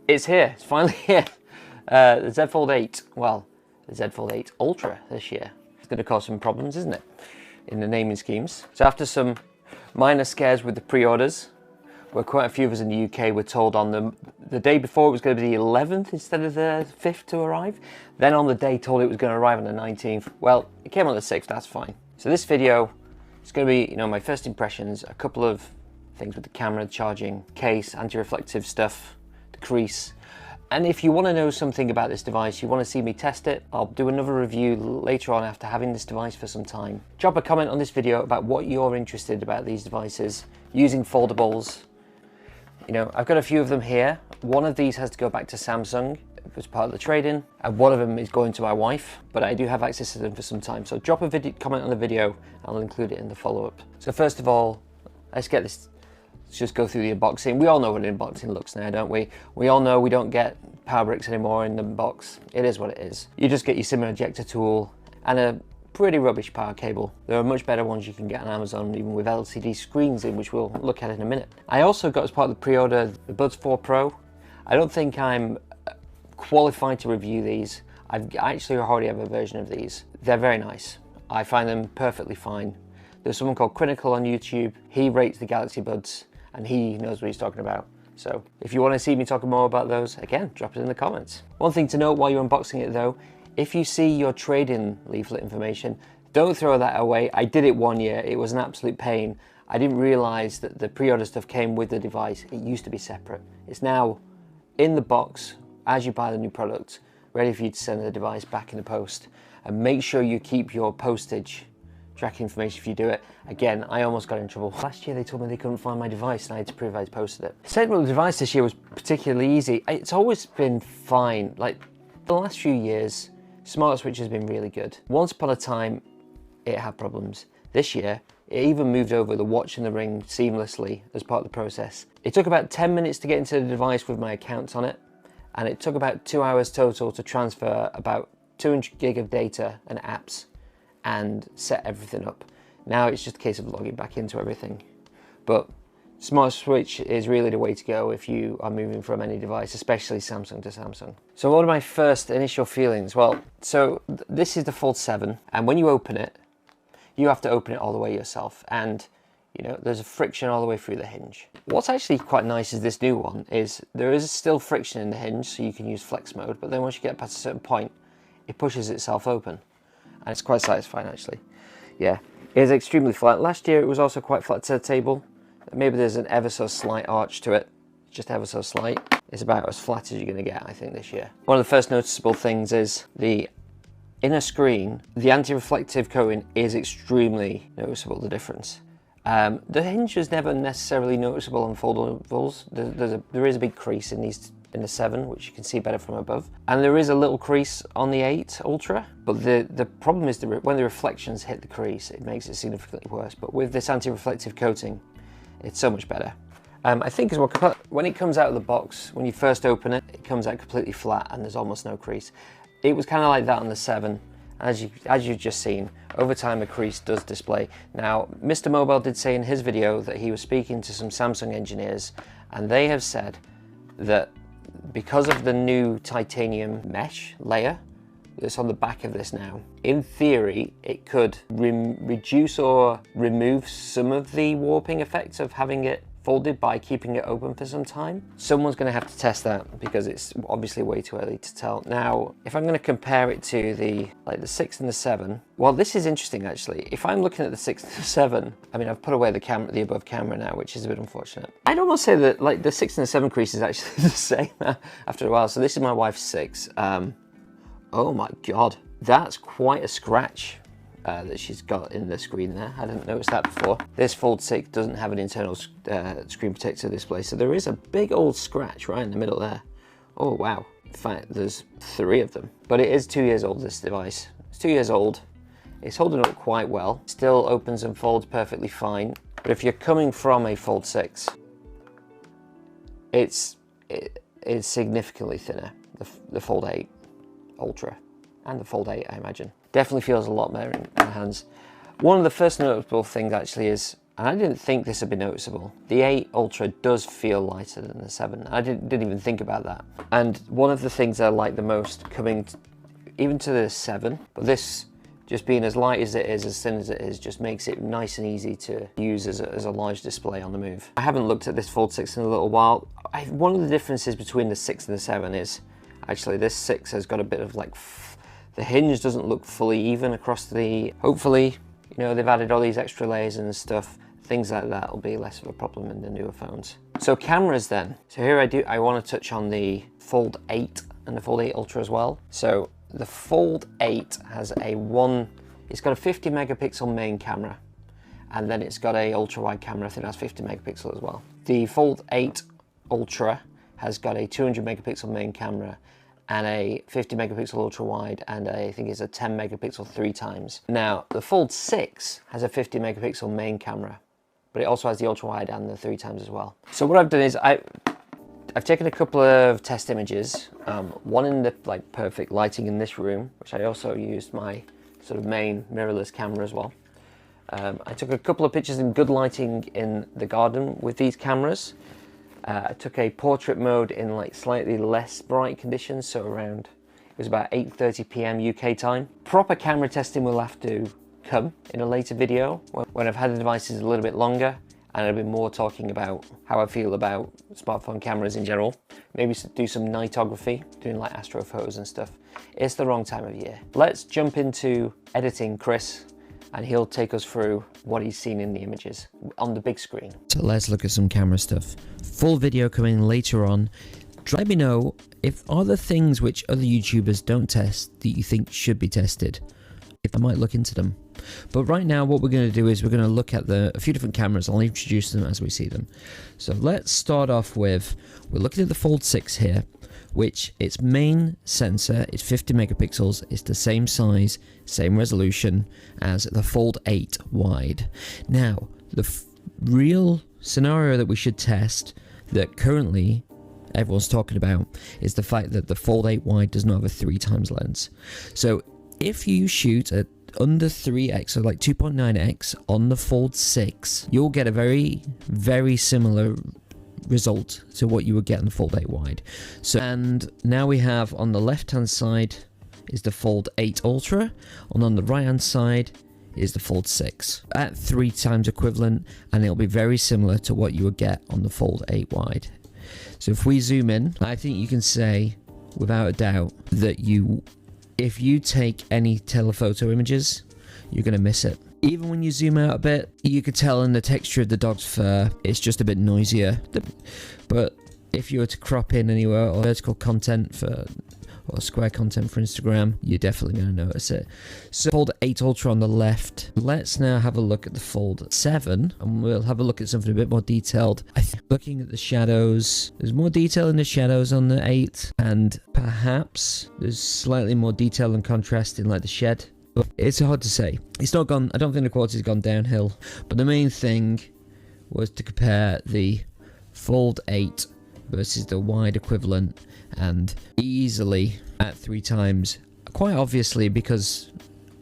It's here, it's finally here. The Z Fold 8, well, the Z Fold 8 Ultra this year. It's going to cause some problems, isn't it, in the naming schemes. So after some minor scares with the pre-orders, where quite a few of us in the UK were told on the day before it was going to be the 11th instead of the 5th to arrive, then on the day told it was going to arrive on the 19th. Well, it came on the 6th, that's fine. So this video is going to be, my first impressions, a couple of things with the camera, charging, case, anti-reflective stuff, the crease. And if you want to know something about this device, you want to see me test it, I'll do another review later on after having this device for some time. Drop a comment on this video about what you're interested about these devices, using foldables. I've got a few of them here. One of these has to go back to Samsung. It was part of the trade-in, and one of them is going to my wife, but I do have access to them for some time. So drop a comment on the video, I'll include it in the follow-up. So first of all, let's just go through the unboxing. We all know what an unboxing looks now, don't we? We all know we don't get power bricks anymore in the box. It is what it is. You just get your SIM ejector tool and a pretty rubbish power cable. There are much better ones you can get on Amazon, even with LCD screens in, which we'll look at in a minute. I also got, as part of the pre-order, the Buds 4 Pro. I don't think I'm qualified to review these. I actually already have a version of these. They're very nice. I find them perfectly fine. There's someone called Critical on YouTube. He rates the Galaxy Buds and he knows what he's talking about. So if you want to see me talking more about those, again, drop it in the comments. One thing to note while you're unboxing it though, if you see your trade-in leaflet information, don't throw that away. I did it one year, it was an absolute pain. I didn't realize that the pre-order stuff came with the device. It used to be separate. It's now in the box as you buy the new product, ready for you to send the device back in the post. And make sure you keep your postage tracking information if you do it. Again, I almost got in trouble. Last year they told me they couldn't find my device and I had to prove I'd posted it. Setting up the device this year was particularly easy. It's always been fine. Like the last few years, Smart Switch has been really good. Once upon a time, it had problems. This year, it even moved over the watch and the ring seamlessly as part of the process. It took about 10 minutes to get into the device with my accounts on it, and it took about 2 hours total to transfer about 200 gig of data and apps and set everything up. Now it's just a case of logging back into everything. But Smart Switch is really the way to go if you are moving from any device, especially Samsung to Samsung. So what are my first initial feelings? Well, so this is the Fold 7, and when you open it, you have to open it all the way yourself. And there's a friction all the way through the hinge. What's actually quite nice is this new one is there is still friction in the hinge, so you can use flex mode, but then once you get past a certain point, it pushes itself open. And it's quite satisfying actually. Yeah, it is extremely flat. Last year it was also quite flat to the table. Maybe there's an ever so slight arch to it, just ever so slight. It's about as flat as you're gonna get, I think, this year. One of the first noticeable things is the inner screen. The anti-reflective coating is extremely noticeable, the difference. The hinge is never necessarily noticeable on foldables. There is a big crease in the 7, which you can see better from above. And there is a little crease on the 8 Ultra, but the problem is when the reflections hit the crease, it makes it significantly worse. But with this anti-reflective coating, it's so much better. I think as well, when it comes out of the box, when you first open it, it comes out completely flat and there's almost no crease. It was kind of like that on the 7. As you've just seen, over time a crease does display. Now, Mr. Mobile did say in his video that he was speaking to some Samsung engineers, and they have said that because of the new titanium mesh layer that's on the back of this now, in theory, it could reduce or remove some of the warping effects of having it folded by keeping it open for some time. Someone's going to have to test that because it's obviously way too early to tell. Now, if I'm going to compare it to the 6 and the 7, well, this is interesting actually. If I'm looking at the 6 and the 7, I mean, I've put away the above camera now, which is a bit unfortunate. I'd almost say that the 6 and the 7 crease is actually the same after a while. So this is my wife's 6. Oh my God, that's quite a scratch that she's got in the screen there. I didn't notice that before. This Fold 6 doesn't have an internal screen protector display, so there is a big old scratch right in the middle there. Oh wow, in fact there's 3 of them. But it is 2 years old, this device. It's 2 years old. It's holding up quite well. Still opens and folds perfectly fine. But if you're coming from a Fold 6, it's significantly thinner. The Fold 8 Ultra and the Fold 8, I imagine. Definitely feels a lot better in my hands. One of the first notable things actually is and I didn't think this would be noticeable. The 8 Ultra does feel lighter than the 7. I didn't even think about that. And one of the things I like the most coming even to the 7, but this just being as light as it is, as thin as it is, just makes it nice and easy to use as a large display on the move. I haven't looked at this Fold 6 in a little while. One of the differences between the 6 and the 7 is actually this 6 has got a bit of like, the hinge doesn't look fully even across the, hopefully, you know, they've added all these extra layers and stuff. Things like that will be less of a problem in the newer phones. So cameras then. So here I want to touch on the Fold 8 and the Fold 8 Ultra as well. So the Fold 8 has it's got a 50 megapixel main camera, and then it's got a ultra wide camera, I think that's 50 megapixel as well. The Fold 8 Ultra has got a 200 megapixel main camera and a 50 megapixel ultra wide, and I think it's a 10 megapixel 3 times. Now the Fold 6 has a 50 megapixel main camera, but it also has the ultra wide and the 3 times as well. So what I've done is I've taken a couple of test images, one in the like perfect lighting in this room, which I also used my sort of main mirrorless camera as well. I took a couple of pictures in good lighting in the garden with these cameras. I took a portrait mode in like slightly less bright conditions, so around, it was about 8:30 p.m. UK time. Proper camera testing will have to come in a later video when I've had the devices a little bit longer, and I'll be more talking about how I feel about smartphone cameras in general. Maybe do some nightography, doing like astro photos and stuff. It's the wrong time of year. Let's jump into editing Chris, and he'll take us through what he's seen in the images on the big screen. So let's look at some camera stuff. Full video coming later on. Let me know if are there things which other YouTubers don't test that you think should be tested. If I might look into them. But right now what we're going to do is we're going to look at a few different cameras. I'll introduce them as we see them. So let's start off with, we're looking at the Fold 6 here, which its main sensor is 50 megapixels. It's the same size, same resolution as the Fold 8 wide. Now, the real scenario that we should test that currently everyone's talking about is the fact that the Fold 8 wide does not have a 3 times lens. So if you shoot at under 3x, so like 2.9x on the Fold 6, you'll get a very, very similar result to what you would get on the Fold 8 wide. So, and now we have on the left hand side is the Fold 8 Ultra, and on the right hand side is the Fold 6 at 3 times equivalent, and it'll be very similar to what you would get on the Fold 8 wide. So if we zoom in, I think you can say without a doubt that if you take any telephoto images, you're going to miss it. Even when you zoom out a bit, you could tell in the texture of the dog's fur, it's just a bit noisier. But if you were to crop in anywhere or vertical content or square content for Instagram, you're definitely going to notice it. So Fold 8 Ultra on the left. Let's now have a look at the Fold 7, and we'll have a look at something a bit more detailed. Looking at the shadows, there's more detail in the shadows on the 8, and perhaps there's slightly more detail and contrast in like the shed. But it's hard to say. It's not gone, I don't think the quality's gone downhill, but the main thing was to compare the Fold 8 versus the wide equivalent, and easily at 3 times, quite obviously because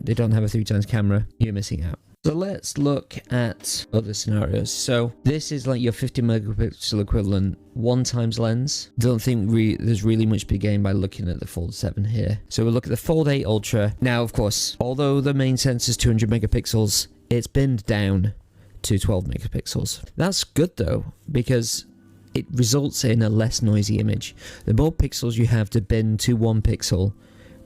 they don't have a 3 times camera, you're missing out. So let's look at other scenarios. So this is like your 50 megapixel equivalent 1 times lens. Don't think there's really much to be gained by looking at the Fold 7 here. So we'll look at the Fold 8 Ultra. Now, of course, although the main sensor is 200 megapixels, it's binned down to 12 megapixels. That's good though, because it results in a less noisy image. The more pixels you have to bin to 1 pixel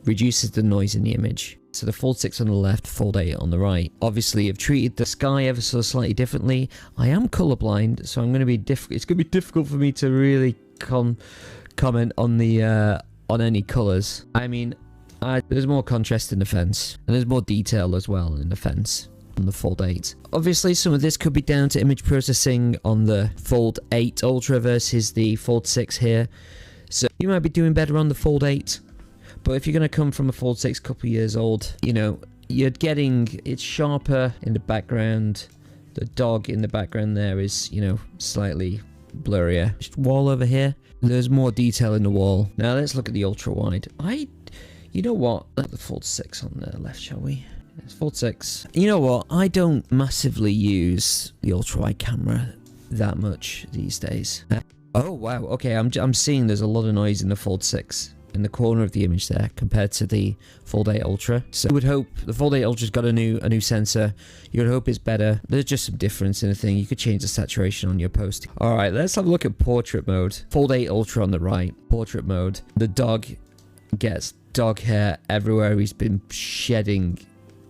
reduces the noise in the image. So the Fold 6 on the left, Fold 8 on the right. Obviously, I've treated the sky ever so slightly differently. I am colorblind, so it's going to be difficult for me to really comment on the on any colors. I mean, there's more contrast in the fence, and there's more detail as well in the fence on the Fold 8. Obviously, some of this could be down to image processing on the Fold 8 Ultra versus the Fold 6 here. So you might be doing better on the Fold 8. But if you're going to come from a Fold 6 couple years old, you know, you're getting, it's sharper in the background. The dog in the background there is, you know, slightly blurrier. Just wall over here, there's more detail in the wall. Now let's look at the ultra wide. You know what? Let the Fold 6 on the left, shall we? It's Fold 6. You know what? I don't massively use the ultra-wide camera that much these days. Oh, wow. Okay, I'm seeing there's a lot of noise in the Fold 6 in the corner of the image there compared to the Fold 8 Ultra. So you would hope the Fold 8 Ultra's got a new sensor. You would hope it's better. There's just some difference in the thing. You could change the saturation on your post. All right, let's have a look at portrait mode. Fold 8 Ultra on the right, portrait mode. The dog gets dog hair everywhere. He's been shedding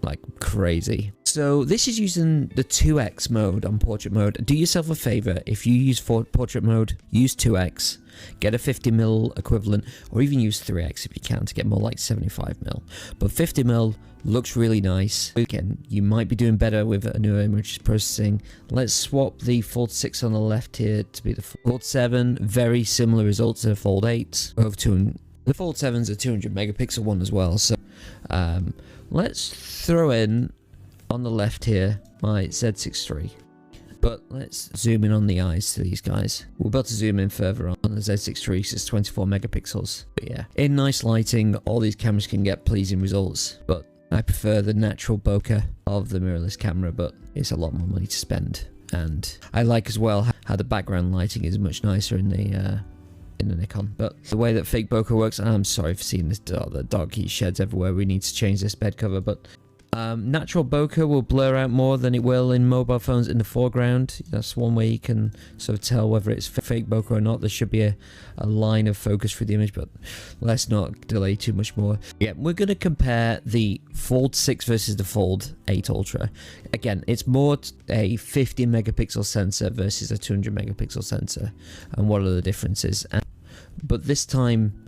like crazy. So this is using the 2x mode on portrait mode. Do yourself a favor, if you use portrait mode, use 2x, get a 50mm equivalent, or even use 3x if you can to get more like 75mm. But 50mm looks really nice. Again, you might be doing better with a newer image processing. Let's swap the Fold 6 on the left here to be the Fold 7. Very similar results to the Fold 8. The Fold 7's a 200 megapixel one as well. So let's throw in on the left here my Z6 III. But let's zoom in on the eyes to these guys. We're about to zoom in further on the Z6 III, so it's 24 megapixels. But yeah, in nice lighting, all these cameras can get pleasing results. But I prefer the natural bokeh of the mirrorless camera, but it's a lot more money to spend. And I like as well how the background lighting is much nicer in the Nikon. But the way that fake bokeh works, and I'm sorry for seeing this the dog, he sheds everywhere. We need to change this bed cover, but natural bokeh will blur out more than it will in mobile phones in the foreground. That's one way you can sort of tell whether it's fake bokeh or not. There should be a line of focus for the image, but let's not delay too much more. Yeah, we're going to compare the Fold 6 versus the Fold 8 Ultra. Again, it's more a 50 megapixel sensor versus a 200 megapixel sensor, and what are the differences? But this time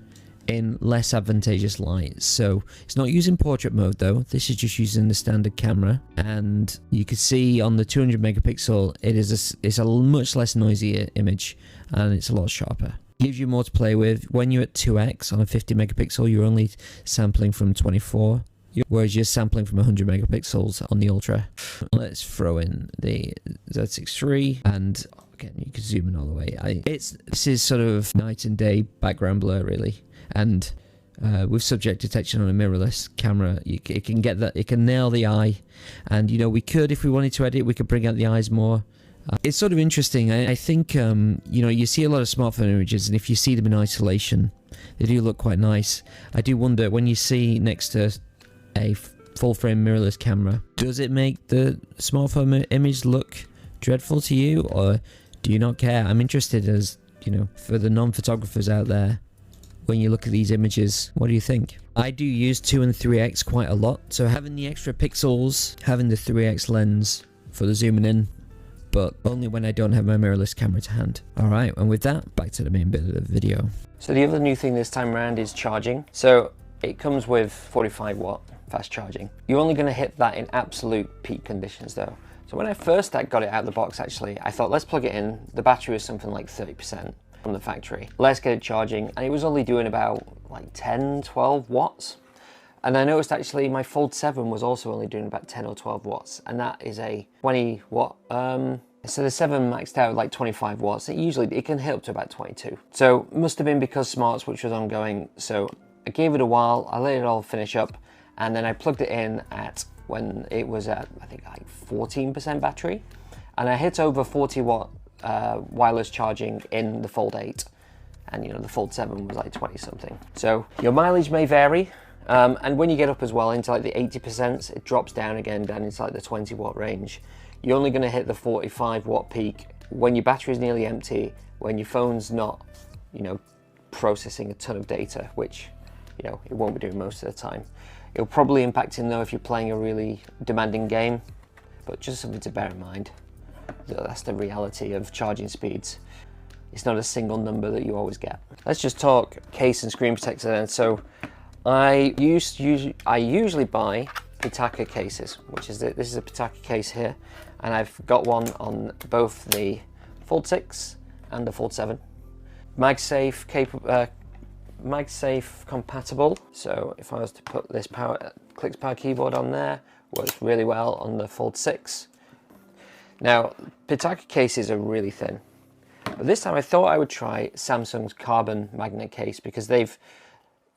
in less advantageous light. So it's not using portrait mode though, this is just using the standard camera, and you can see on the 200 megapixel it's a much less noisy image and it's a lot sharper. Gives you more to play with. When you're at 2x on a 50 megapixel, you're only sampling from 24, whereas you're sampling from 100 megapixels on the Ultra. Let's throw in the Z6 III, and again you can zoom in all the way. This is sort of night and day background blur really. And with subject detection on a mirrorless camera, it can get that, it can nail the eye. And you know, we could, if we wanted to edit, we could bring out the eyes more. It's sort of interesting. I think you know, you see a lot of smartphone images, and if you see them in isolation, they do look quite nice. I do wonder, when you see next to a full frame mirrorless camera, does it make the smartphone image look dreadful to you, or do you not care? I'm interested, as you know, for the non-photographers out there. When you look at these images, what do you think? I do use 2 and 3x quite a lot, so having the extra pixels, having the 3x lens for the zooming in, but only when I don't have my mirrorless camera to hand. Alright, and with that, back to the main bit of the video. So the other new thing this time around is charging. So it comes with 45 watt fast charging. You're only going to hit that in absolute peak conditions though. So when I first got it out of the box actually, I thought let's plug it in. The battery was something like 30%. From the factory. Let's get it charging, and it was only doing about like 10-12 watts. And I noticed actually my Fold 7 was also only doing about 10 or 12 watts, and that is a 20 watt. So the 7 maxed out like 25 watts. It can hit up to about 22. So must have been because Smart Switch was ongoing. So I gave it a while, I let it all finish up, and then I plugged it in at when it was at I think like 14% battery, and I hit over 40 watt wireless charging in the Fold 8, and you know the Fold 7 was like 20 something. So your mileage may vary, and when you get up as well into like the 80%, it drops down again down into like the 20 watt range. You're only going to hit the 45 watt peak when your battery is nearly empty, when your phone's not, you know, processing a ton of data, which, you know, it won't be doing most of the time. It'll probably impact in though if you're playing a really demanding game, but just something to bear in mind. That's the reality of charging speeds. It's not a single number that you always get. Let's just talk case and screen protector then. So I usually buy Pitaka cases, which is this is a Pitaka case here, and I've got one on both the Fold 6 and the Fold 7. MagSafe compatible. So if I was to put this Clicks Power keyboard on there, works really well on the Fold 6. Now, Pitaka cases are really thin, but this time I thought I would try Samsung's carbon magnet case, because they've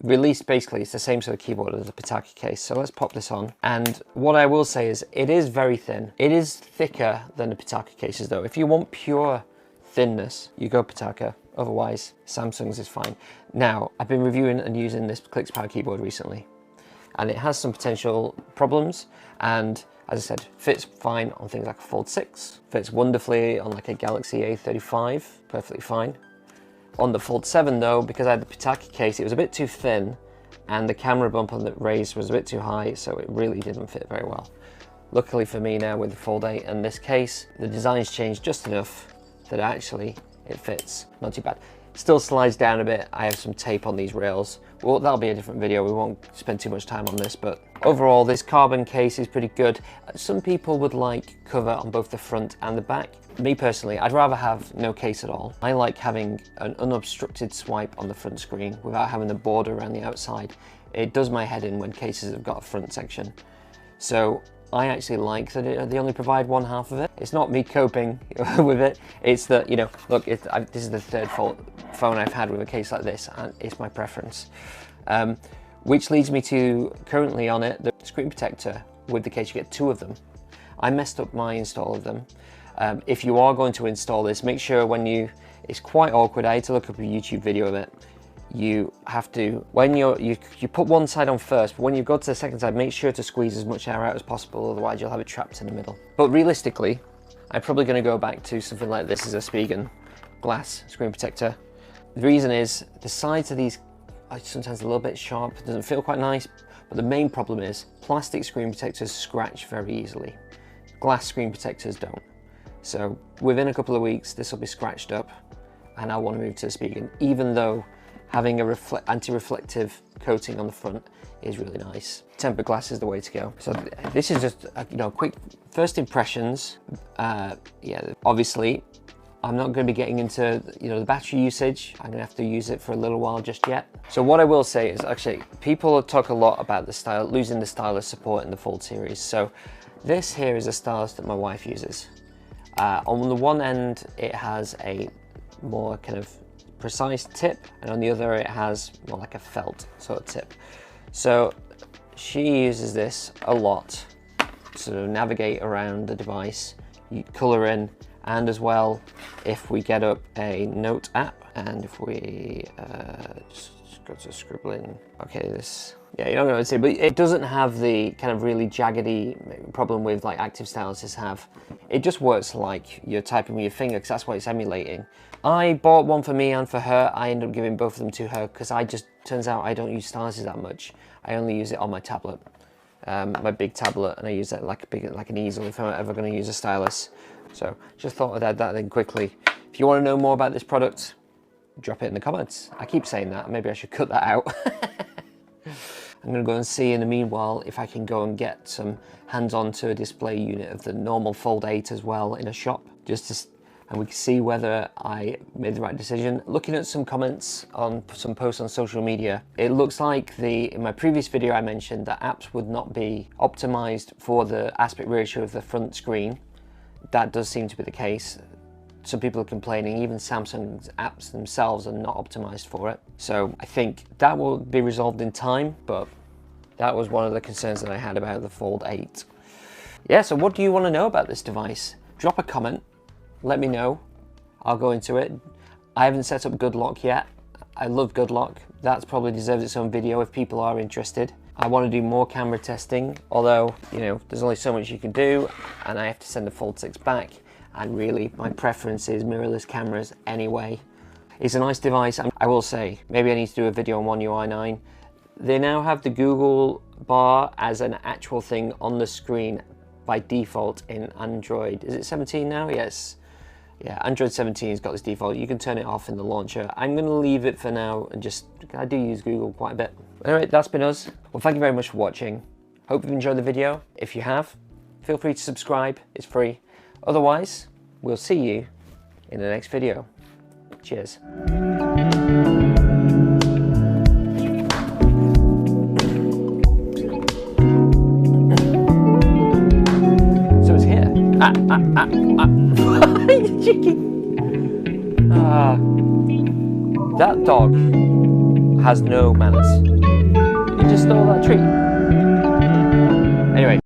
released, basically it's the same sort of keyboard as the Pitaka case. So let's pop this on. And what I will say is it is very thin. It is thicker than the Pitaka cases though. If you want pure thinness, you go Pitaka. Otherwise, Samsung's is fine. Now, I've been reviewing and using this Clix Power keyboard recently, and it has some potential problems, and as I said, fits fine on things like a Fold 6, fits wonderfully on like a Galaxy A35, perfectly fine. On the Fold 7 though, because I had the Pitaka case, it was a bit too thin, and the camera bump on the raise was a bit too high, so it really didn't fit very well. Luckily for me now with the Fold 8 and this case, the design's changed just enough that actually it fits, not too bad. Still slides down a bit. I have some tape on these rails. Well, that'll be a different video. We won't spend too much time on this, but overall, this carbon case is pretty good. Some people would like cover on both the front and the back. Me personally, I'd rather have no case at all. I like having an unobstructed swipe on the front screen without having the border around the outside. It does my head in when cases have got a front section. So I actually like that they only provide one half of it. It's not me coping with it. It's that, you know, look, this is the third phone I've had with a case like this, and it's my preference. Which leads me to currently on it, the screen protector with the case, you get two of them. I messed up my install of them. If you are going to install this, make sure it's quite awkward. I had to look up a YouTube video of it. You have to, when you put one side on first, but when you go to the second side, make sure to squeeze as much air out as possible, otherwise you'll have it trapped in the middle. But realistically, I'm probably going to go back to something like this as a Spigen glass screen protector. The reason is the sides of these are sometimes a little bit sharp, it doesn't feel quite nice, but the main problem is plastic screen protectors scratch very easily. Glass screen protectors don't. So within a couple of weeks, this will be scratched up, and I want to move to a Spigen, even though having a anti-reflective coating on the front is really nice. Tempered glass is the way to go. So this is just quick first impressions. Yeah, obviously I'm not going to be getting into the battery usage. I'm going to have to use it for a little while just yet. So what I will say is actually people talk a lot about losing the stylus support in the Fold series. So this here is a stylus that my wife uses. On the one end it has a more kind of precise tip, and on the other it has more like a felt sort of tip. So she uses this a lot to sort of navigate around the device, colour in, and as well if we get up a note app, and if we just go to scribbling. Okay, this, yeah, you don't know what to say, but it doesn't have the kind of really jaggedy problem with like active styluses have. It just works like you're typing with your finger, because that's what it's emulating. I bought one for me and for her. I ended up giving both of them to her because turns out I don't use styluses that much. I only use it on my tablet, my big tablet, and I use that like an easel if I'm ever going to use a stylus. So just thought I'd add that in quickly. If you want to know more about this product, drop it in the comments. I keep saying that, maybe I should cut that out. I'm going to go and see in the meanwhile if I can go and get some hands-on to a display unit of the normal Fold 8 as well in a shop, and we can see whether I made the right decision. Looking at some comments on some posts on social media, it looks like in my previous video I mentioned that apps would not be optimized for the aspect ratio of the front screen. That does seem to be the case. Some people are complaining, even Samsung's apps themselves are not optimized for it. So I think that will be resolved in time, but that was one of the concerns that I had about the Fold 8. Yeah, so what do you want to know about this device? Drop a comment, let me know. I'll go into it. I haven't set up Good Lock yet. I love Good Lock. That probably deserves its own video if people are interested. I want to do more camera testing, although, there's only so much you can do, and I have to send the Fold 6 back. And really, my preference is mirrorless cameras anyway. It's a nice device. I will say, maybe I need to do a video on One UI 9. They now have the Google bar as an actual thing on the screen by default in Android. Is it 17 now? Yes. Yeah, Android 17 has got this default. You can turn it off in the launcher. I'm going to leave it for now and I do use Google quite a bit. Alright, that's been us. Well, thank you very much for watching. Hope you've enjoyed the video. If you have, feel free to subscribe. It's free. Otherwise, we'll see you in the next video. Cheers. So it's here. Cheeky. That dog has no manners. You just stole that treat. Anyway.